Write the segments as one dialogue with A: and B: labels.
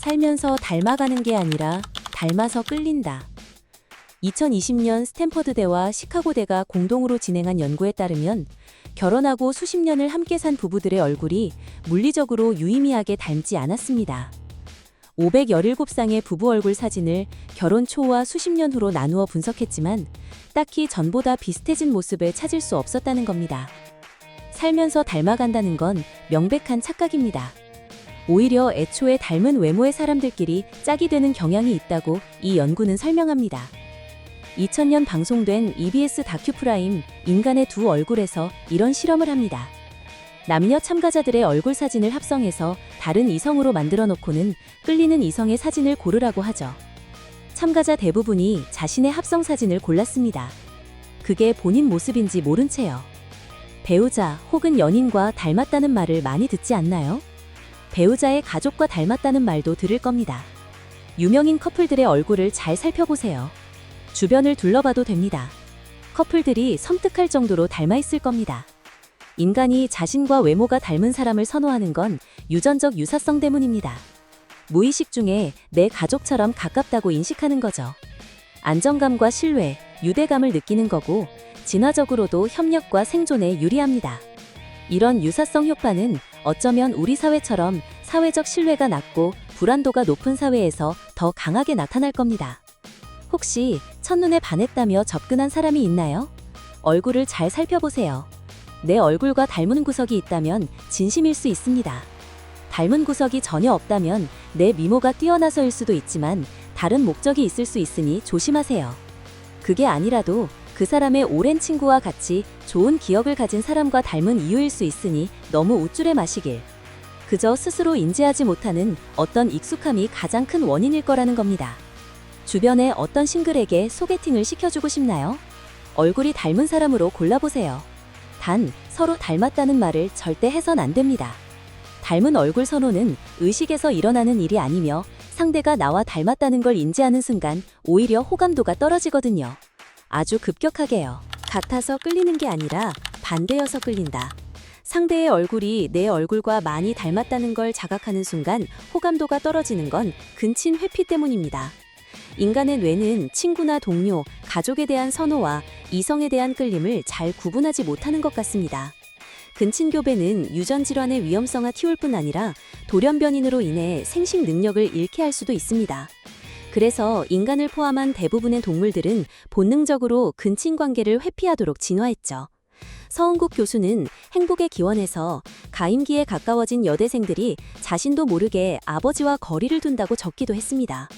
A: 살면서 닮아가는 게 아니라 닮아서 끌린다. 2020년 스탠퍼드대와 시카고대가 공동으로 진행한 연구에 따르면 결혼하고 수십 년을 함께 산 부부들의 얼굴이 물리적으로 유의미하게 닮지 않았습니다. 517쌍의 부부 얼굴 사진을 결혼 초와 수십 년 후로 나누어 분석했지만 딱히 전보다 비슷해진 모습을 찾을 수 없었다는 겁니다. 살면서 닮아간다는 건 명백한 착각입니다. 오히려 애초에 닮은 외모의 사람들끼리 짝이 되는 경향이 있다고 이 연구는 설명합니다. 2000년 방송된 EBS 다큐프라임 인간의 두 얼굴에서 이런 실험을 합니다. 남녀 참가자들의 얼굴 사진을 합성해서 다른 이성으로 만들어 놓고는 끌리는 이성의 사진을 고르라고 하죠. 참가자 대부분이 자신의 합성 사진을 골랐습니다. 그게 본인 모습인지 모른 채요. 배우자 혹은 연인과 닮았다는 말을 많이 듣지 않나요? 배우자의 가족과 닮았다는 말도 들을 겁니다. 유명인 커플들의 얼굴을 잘 살펴보세요. 주변을 둘러봐도 됩니다. 커플들이 섬뜩할 정도로 닮아 있을 겁니다. 인간이 자신과 외모가 닮은 사람을 선호하는 건 유전적 유사성 때문입니다. 무의식 중에 내 가족처럼 가깝다고 인식하는 거죠. 안정감과 신뢰, 유대감을 느끼는 거고 진화적으로도 협력과 생존에 유리합니다. 이런 유사성 효과는 어쩌면 우리 사회처럼 사회적 신뢰가 낮고 불안도가 높은 사회에서 더 강하게 나타날 겁니다. 혹시 첫눈에 반했다며 접근한 사람이 있나요? 얼굴을 잘 살펴보세요. 내 얼굴과 닮은 구석이 있다면 진심일 수 있습니다. 닮은 구석이 전혀 없다면 내 미모가 뛰어나서일 수도 있지만 다른 목적이 있을 수 있으니 조심하세요. 그게 아니라도 그 사람의 오랜 친구와 같이 좋은 기억을 가진 사람과 닮은 이유일 수 있으니 너무 우쭐해 마시길. 그저 스스로 인지하지 못하는 어떤 익숙함이 가장 큰 원인일 거라는 겁니다. 주변에 어떤 싱글에게 소개팅을 시켜주고 싶나요? 얼굴이 닮은 사람으로 골라보세요. 단, 서로 닮았다는 말을 절대 해선 안 됩니다. 닮은 얼굴 선호는 의식에서 일어나는 일이 아니며 상대가 나와 닮았다는 걸 인지하는 순간 오히려 호감도가 떨어지거든요. 아주 급격하게요. 같아서 끌리는 게 아니라 반대여서 끌린다. 상대의 얼굴이 내 얼굴과 많이 닮았다는 걸 자각하는 순간 호감도가 떨어지는 건 근친 회피 때문입니다. 인간의 뇌는 친구나 동료, 가족에 대한 선호와 이성에 대한 끌림을 잘 구분하지 못하는 것 같습니다. 근친교배는 유전질환의 위험성을 틔울 뿐 아니라 돌연변이로 인해 생식 능력을 잃게 할 수도 있습니다. 그래서 인간을 포함한 대부분의 동물들은 본능적으로 근친관계를 회피하도록 진화했죠. 서은국 교수는 행복의 기원에서 가임기에 가까워진 여대생들이 자신도 모르게 아버지와 거리를 둔다고 적기도 했습니다.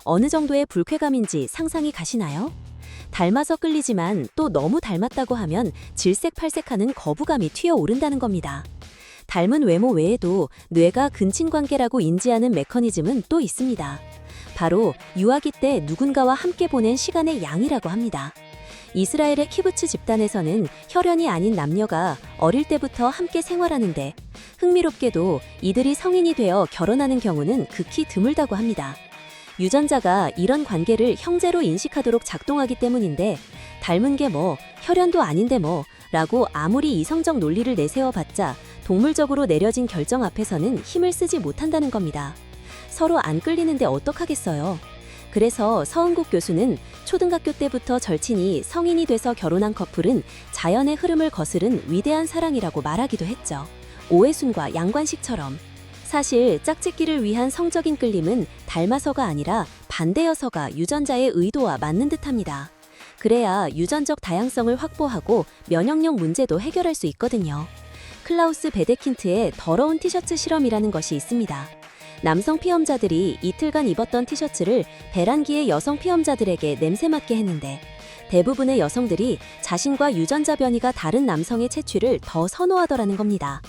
A: 어느 정도의 불쾌감인지 상상이 가시나요? 닮아서 끌리지만 또 너무 닮았다고 하면 질색팔색하는 거부감이 튀어오른다는 겁니다. 닮은 외모 외에도 뇌가 근친관계라고 인지하는 메커니즘은 또 있습니다. 바로 유아기 때 누군가와 함께 보낸 시간의 양이라고 합니다. 이스라엘의 키부츠 집단에서는 혈연이 아닌 남녀가 어릴 때부터 함께 생활하는데 흥미롭게도 이들이 성인이 되어 결혼하는 경우는 극히 드물다고 합니다. 유전자가 이런 관계를 형제로 인식하도록 작동하기 때문인데 닮은 게 뭐, 혈연도 아닌데 뭐 라고 아무리 이성적 논리를 내세워봤자 동물적으로 내려진 결정 앞에서는 힘을 쓰지 못한다는 겁니다. 서로 안 끌리는데 어떡하겠어요. 그래서 서은국 교수는 초등학교 때부터 절친이 성인이 돼서 결혼한 커플은 자연의 흐름을 거스른 위대한 사랑이라고 말하기도 했죠. 오해순과 양관식처럼. 사실 짝짓기를 위한 성적인 끌림은 닮아서가 아니라 반대여서가 유전자의 의도와 맞는 듯합니다. 그래야 유전적 다양성을 확보하고 면역력 문제도 해결할 수 있거든요. 클라우스 베데킨트의 더러운 티셔츠 실험이라는 것이 있습니다. 남성 피험자들이 이틀간 입었던 티셔츠를 배란기의 여성 피험자들에게 냄새 맡게 했는데 대부분의 여성들이 자신과 유전자 변이가 다른 남성의 채취를 더 선호하더라는 겁니다.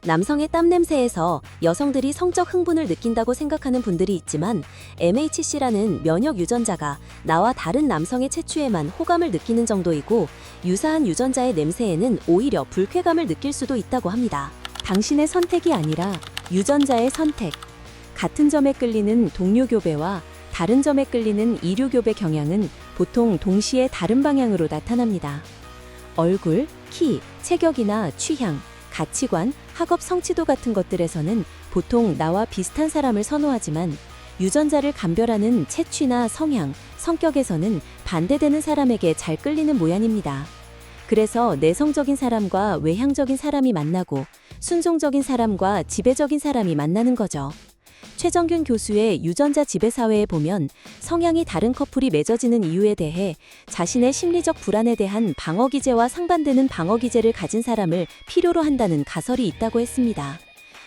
A: 남성의 땀 냄새에서 여성들이 성적 흥분을 느낀다고 생각하는 분들이 있지만 MHC라는 면역 유전자가 나와 다른 남성의 채취에만 호감을 느끼는 정도이고 유사한 유전자의 냄새에는 오히려 불쾌감을 느낄 수도 있다고 합니다. 당신의 선택이 아니라 유전자의 선택. 같은 점에 끌리는 동료교배와 다른 점에 끌리는 이류교배 경향은 보통 동시에 다른 방향으로 나타납니다. 얼굴, 키, 체격이나 취향, 가치관, 학업 성취도 같은 것들에서는 보통 나와 비슷한 사람을 선호하지만 유전자를 감별하는 체취나 성향, 성격에서는 반대되는 사람에게 잘 끌리는 모양입니다. 그래서 내성적인 사람과 외향적인 사람이 만나고 순종적인 사람과 지배적인 사람이 만나는 거죠. 최정균 교수의 유전자 지배 사회에 보면 성향이 다른 커플이 맺어지는 이유에 대해 자신의 심리적 불안에 대한 방어 기제와 상반되는 방어 기제를 가진 사람을 필요로 한다는 가설이 있다고 했습니다.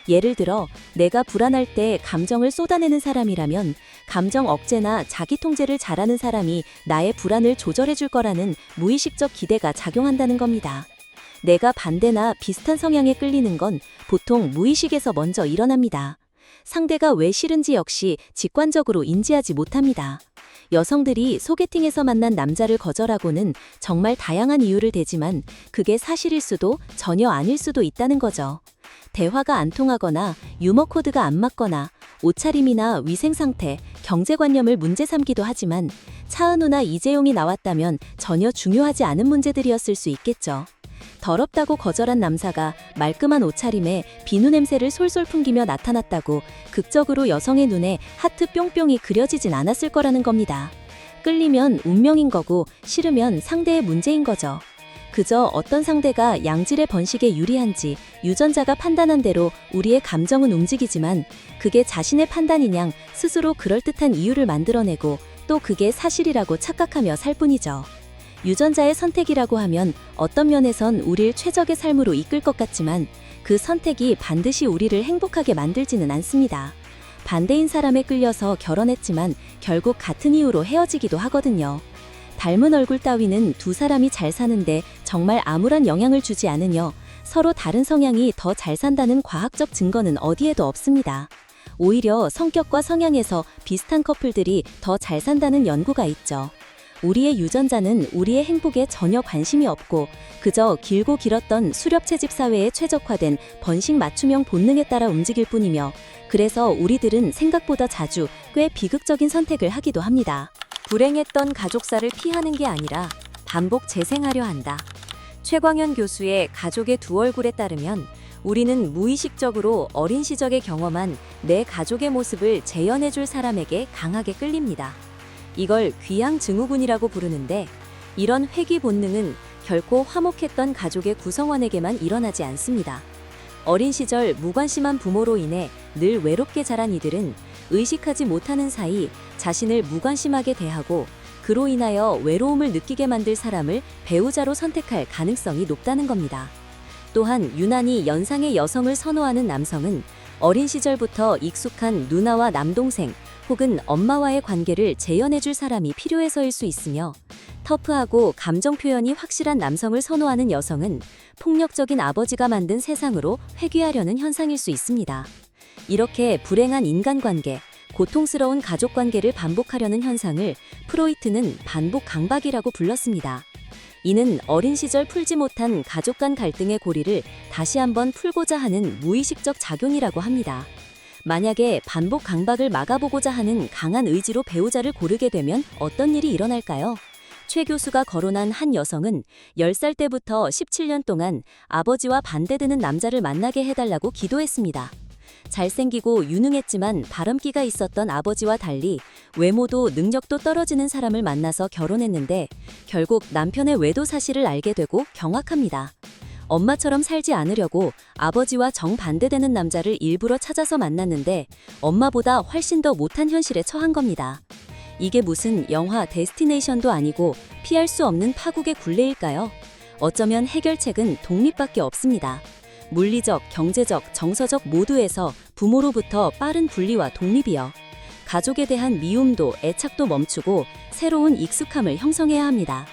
A: 예를 들어 내가 불안할 때 감정을 쏟아내는 사람이라면 감정 억제나 자기 통제를 잘하는 사람이 나의 불안을 조절해 줄 거라는 무의식적 기대가 작용한다는 겁니다. 내가 반대나 비슷한 성향에 끌리는 건 보통 무의식에서 먼저 일어납니다. 상대가 왜 싫은지 역시 직관적으로 인지하지 못합니다. 여성들이 소개팅에서 만난 남자를 거절하고는 정말 다양한 이유를 대지만 그게 사실일 수도 전혀 아닐 수도 있다는 거죠. 대화가 안 통하거나 유머 코드가 안 맞거나 옷차림이나 위생 상태, 경제관념을 문제 삼기도 하지만 차은우나 이재용이 나왔다면 전혀 중요하지 않은 문제들이었을 수 있겠죠. 더럽다고 거절한 남사가 말끔한 옷차림에 비누 냄새를 솔솔 풍기며 나타났다고 극적으로 여성의 눈에 하트 뿅뿅이 그려지진 않았을 거라는 겁니다. 끌리면 운명인 거고 싫으면 상대의 문제인 거죠. 그저 어떤 상대가 양질의 번식에 유리한지 유전자가 판단한 대로 우리의 감정은 움직이지만 그게 자신의 판단이냥 스스로 그럴듯한 이유를 만들어내고 또 그게 사실이라고 착각하며 살 뿐이죠. 유전자의 선택이라고 하면 어떤 면에선 우릴 최적의 삶으로 이끌 것 같지만 그 선택이 반드시 우리를 행복하게 만들지는 않습니다. 반대인 사람에 끌려서 결혼했지만 결국 같은 이유로 헤어지기도 하거든요. 닮은 얼굴 따위는 두 사람이 잘 사는데 정말 아무런 영향을 주지 않으며 서로 다른 성향이 더 잘 산다는 과학적 증거는 어디에도 없습니다. 오히려 성격과 성향에서 비슷한 커플들이 더 잘 산다는 연구가 있죠. 우리의 유전자는 우리의 행복에 전혀 관심이 없고 그저 길고 길었던 수렵채집 사회에 최적화된 번식 맞춤형 본능에 따라 움직일 뿐이며 그래서 우리들은 생각보다 자주 꽤 비극적인 선택을 하기도 합니다. 불행했던 가족사를 피하는 게 아니라 반복 재생하려 한다. 최광현 교수의 가족의 두 얼굴에 따르면 우리는 무의식적으로 어린 시절에 경험한 내 가족의 모습을 재현해줄 사람에게 강하게 끌립니다. 이걸 귀양 증후군이라고 부르는데 이런 회귀 본능은 결코 화목했던 가족의 구성원에게만 일어나지 않습니다. 어린 시절 무관심한 부모로 인해 늘 외롭게 자란 이들은 의식하지 못하는 사이 자신을 무관심하게 대하고 그로 인하여 외로움을 느끼게 만들 사람을 배우자로 선택할 가능성이 높다는 겁니다. 또한 유난히 연상의 여성을 선호하는 남성은 어린 시절부터 익숙한 누나와 남동생 혹은 엄마와의 관계를 재현해줄 사람이 필요해서일 수 있으며 터프하고 감정 표현이 확실한 남성을 선호하는 여성은 폭력적인 아버지가 만든 세상으로 회귀하려는 현상일 수 있습니다. 이렇게 불행한 인간관계, 고통스러운 가족관계를 반복하려는 현상을 프로이트는 반복 강박이라고 불렀습니다. 이는 어린 시절 풀지 못한 가족 간 갈등의 고리를 다시 한번 풀고자 하는 무의식적 작용이라고 합니다. 만약에 반복 강박을 막아보고자 하는 강한 의지로 배우자를 고르게 되면 어떤 일이 일어날까요? 최 교수가 거론한 한 여성은 10살 때부터 17년 동안 아버지와 반대되는 남자를 만나게 해달라고 기도했습니다. 잘생기고 유능했지만 바람기가 있었던 아버지와 달리 외모도 능력도 떨어지는 사람을 만나서 결혼했는데 결국 남편의 외도 사실을 알게 되고 경악합니다. 엄마처럼 살지 않으려고 아버지와 정반대되는 남자를 일부러 찾아서 만났는데 엄마보다 훨씬 더 못한 현실에 처한 겁니다. 이게 무슨 영화 데스티네이션도 아니고 피할 수 없는 파국의 굴레일까요? 어쩌면 해결책은 독립밖에 없습니다. 물리적, 경제적, 정서적 모두에서 부모로부터 빠른 분리와 독립이요. 가족에 대한 미움도 애착도 멈추고 새로운 익숙함을 형성해야 합니다.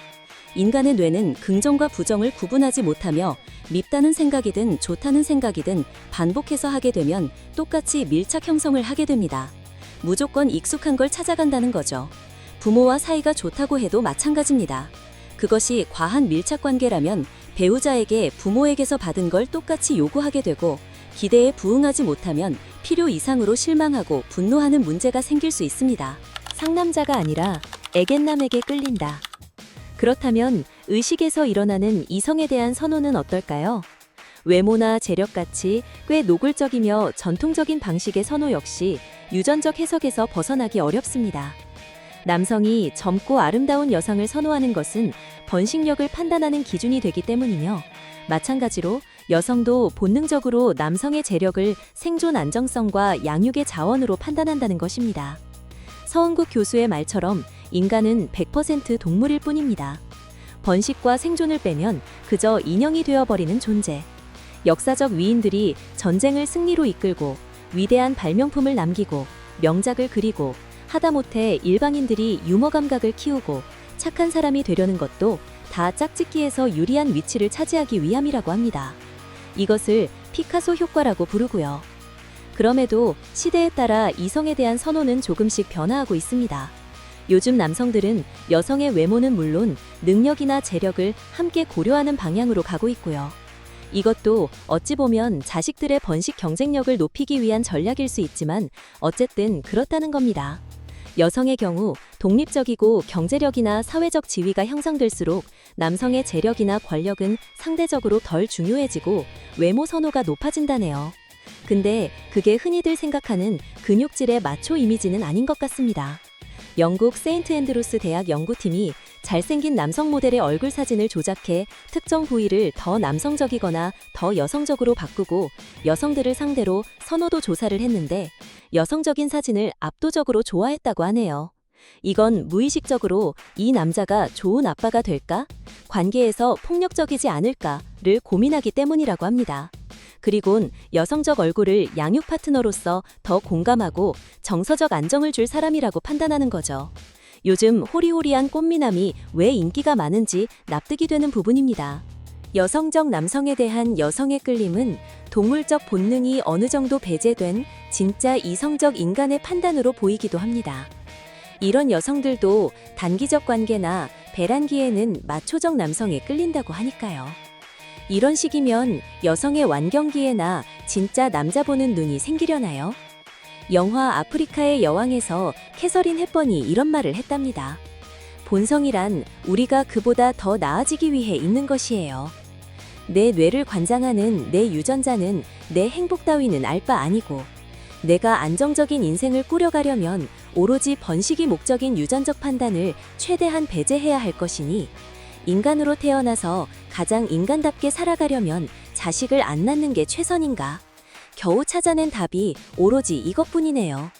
A: 인간의 뇌는 긍정과 부정을 구분하지 못하며 밉다는 생각이든 좋다는 생각이든 반복해서 하게 되면 똑같이 밀착 형성을 하게 됩니다. 무조건 익숙한 걸 찾아간다는 거죠. 부모와 사이가 좋다고 해도 마찬가지입니다. 그것이 과한 밀착 관계라면 배우자에게 부모에게서 받은 걸 똑같이 요구하게 되고 기대에 부응하지 못하면 필요 이상으로 실망하고 분노하는 문제가 생길 수 있습니다. 상남자가 아니라 애견남에게 끌린다. 그렇다면 의식에서 일어나는 이성에 대한 선호는 어떨까요? 외모나 재력같이 꽤 노골적이며 전통적인 방식의 선호 역시 유전적 해석에서 벗어나기 어렵습니다. 남성이 젊고 아름다운 여성을 선호하는 것은 번식력을 판단하는 기준이 되기 때문이며, 마찬가지로 여성도 본능적으로 남성의 재력을 생존 안정성과 양육의 자원으로 판단한다는 것입니다. 서은국 교수의 말처럼 인간은 100% 동물일 뿐입니다. 번식과 생존을 빼면 그저 인형이 되어버리는 존재. 역사적 위인들이 전쟁을 승리로 이끌고 위대한 발명품을 남기고 명작을 그리고 하다못해 일방인들이 유머 감각을 키우고 착한 사람이 되려는 것도 다 짝짓기에서 유리한 위치를 차지하기 위함이라고 합니다. 이것을 피카소 효과라고 부르고요. 그럼에도 시대에 따라 이성에 대한 선호는 조금씩 변화하고 있습니다. 요즘 남성들은 여성의 외모는 물론 능력이나 재력을 함께 고려하는 방향으로 가고 있고요. 이것도 어찌 보면 자식들의 번식 경쟁력을 높이기 위한 전략일 수 있지만 어쨌든 그렇다는 겁니다. 여성의 경우 독립적이고 경제력이나 사회적 지위가 형성될수록 남성의 재력이나 권력은 상대적으로 덜 중요해지고 외모 선호가 높아진다네요. 근데 그게 흔히들 생각하는 근육질의 마초 이미지는 아닌 것 같습니다. 영국 세인트 앤드루스 대학 연구팀이 잘생긴 남성 모델의 얼굴 사진을 조작해 특정 부위를 더 남성적이거나 더 여성적으로 바꾸고 여성들을 상대로 선호도 조사를 했는데 여성적인 사진을 압도적으로 좋아했다고 하네요. 이건 무의식적으로 이 남자가 좋은 아빠가 될까? 관계에서 폭력적이지 않을까를 고민하기 때문이라고 합니다. 그리곤 여성적 얼굴을 양육 파트너로서 더 공감하고 정서적 안정을 줄 사람이라고 판단하는 거죠. 요즘 호리호리한 꽃미남이 왜 인기가 많은지 납득이 되는 부분입니다. 여성적 남성에 대한 여성의 끌림은 동물적 본능이 어느 정도 배제된 진짜 이성적 인간의 판단으로 보이기도 합니다. 이런 여성들도 단기적 관계나 배란기에는 마초적 남성에 끌린다고 하니까요. 이런 식이면 여성의 완경기에나 진짜 남자 보는 눈이 생기려나요? 영화 아프리카의 여왕에서 캐서린 헵번이 이런 말을 했답니다. 본성이란 우리가 그보다 더 나아지기 위해 있는 것이에요. 내 뇌를 관장하는 내 유전자는 내 행복 따위는 알 바 아니고 내가 안정적인 인생을 꾸려가려면 오로지 번식이 목적인 유전적 판단을 최대한 배제해야 할 것이니 인간으로 태어나서 가장 인간답게 살아가려면 자식을 안 낳는 게 최선인가? 겨우 찾아낸 답이 오로지 이것뿐이네요.